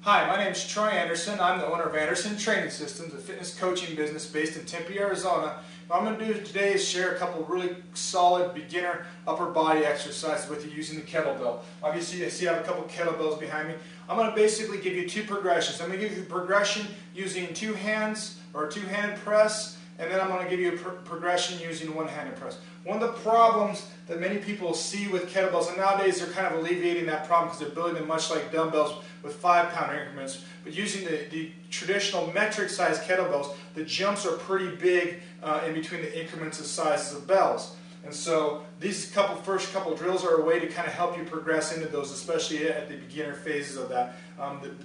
Hi, my name is Troy Anderson. I'm the owner of Anderson Training Systems, a fitness coaching business based in Tempe, Arizona. What I'm going to do today is share a couple really solid beginner upper body exercises with you using the kettlebell. Obviously, you see I have a couple kettlebells behind me. I'm going to basically give you two progressions. I'm going to give you a progression using two hands or a two-handed press, and then I'm going to give you a progression using one-handed press. One of the problems that many people see with kettlebells, and nowadays they're kind of alleviating that problem because they're building them much like dumbbells with 5-pound increments, but using the traditional metric size kettlebells, the jumps are pretty big in between the increments of sizes of bells. And so these first couple drills are a way to kind of help you progress into those, especially at the beginner phases of that.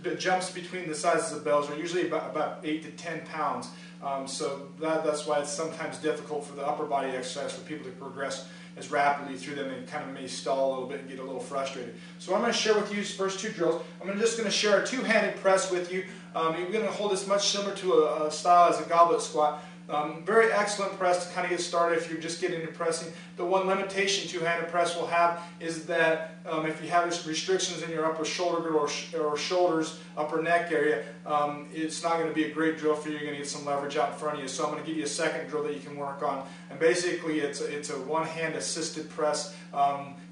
The jumps between the sizes of bells are usually about 8 to 10 pounds. So that's why it's sometimes difficult for the upper body exercise for people to progress as rapidly through them. They kind of may stall a little bit and get a little frustrated. So I'm going to share with you these first two drills. I'm just going to share a two-handed press with you. You're going to hold this much similar to a style as a goblet squat. Very excellent press to kind of get started if you're just getting into pressing. The one limitation two-handed press will have is that if you have restrictions in your upper shoulder or shoulders, upper neck area, it's not going to be a great drill for you. You're going to get some leverage out in front of you. So I'm going to give you a second drill that you can work on. And basically it's a one-hand assisted press,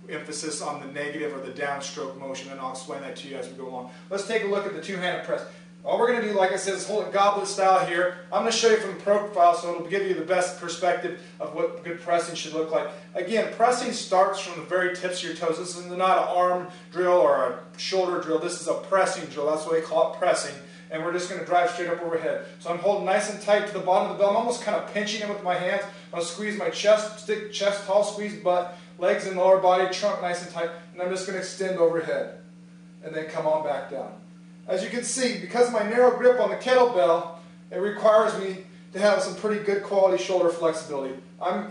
emphasis on the negative or the downstroke motion, and I'll explain that to you as we go along. Let's take a look at the two-handed press. All we're going to do, like I said, is hold it goblet style here. I'm going to show you from the profile so it'll give you the best perspective of what good pressing should look like. Again, pressing starts from the very tips of your toes. This is not an arm drill or a shoulder drill. This is a pressing drill. That's why they call it pressing. And we're just going to drive straight up overhead. So I'm holding nice and tight to the bottom of the bell. I'm almost kind of pinching it with my hands. I'm going to squeeze my chest, stick chest tall, squeeze butt, legs and lower body, trunk nice and tight. And I'm just going to extend overhead and then come on back down. As you can see, because of my narrow grip on the kettlebell, it requires me to have some pretty good quality shoulder flexibility.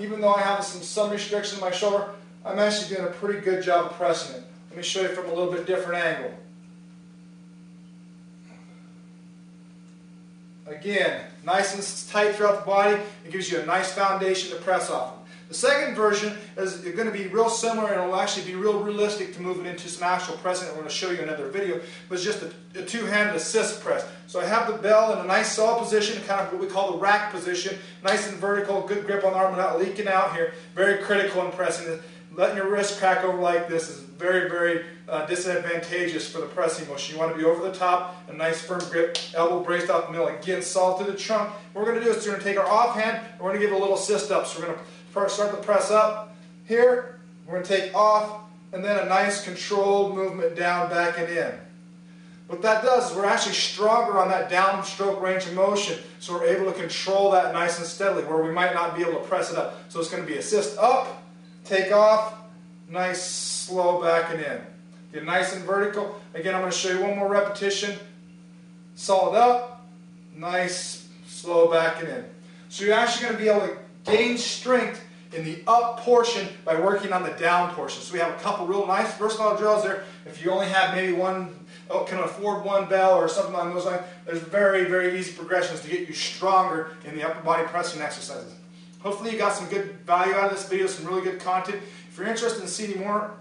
Even though I have some restriction in my shoulder, I'm actually doing a pretty good job of pressing it. Let me show you from a little bit different angle. Again, nice and tight throughout the body. It gives you a nice foundation to press off of. The second version is going to be real similar, and it will actually be real realistic to move it into some actual pressing that we're going to show you in another video, but it's just a two-handed assist press. So I have the bell in a nice solid position, kind of what we call the rack position, nice and vertical, good grip on the arm without leaking out here. Very critical in pressing. Letting your wrist crack over like this is very, very disadvantageous for the pressing motion. You want to be over the top, a nice firm grip, elbow braced out the middle. Again, solid through the trunk. What we're going to do is we're going to take our offhand and we're going to give a little assist up. So we're going to first start the press up here, we're going to take off, and then a nice controlled movement down, back, and in. What that does is we're actually stronger on that downstroke range of motion, so we're able to control that nice and steadily, where we might not be able to press it up. So it's going to be assist up, take off, nice, slow, back, and in. Get nice and vertical. Again, I'm going to show you one more repetition. Solid up, nice, slow, back, and in. So you're actually going to be able to gain strength in the up portion by working on the down portion. So we have a couple real nice versatile drills there. If you only have maybe can afford one bell or something along those lines, there's very, very easy progressions to get you stronger in the upper body pressing exercises. Hopefully you got some good value out of this video, some really good content. If you're interested in seeing more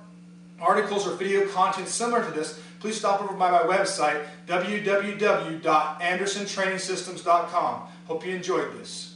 articles or video content similar to this, please stop over by my website, www.andersontrainingsystems.com. Hope you enjoyed this.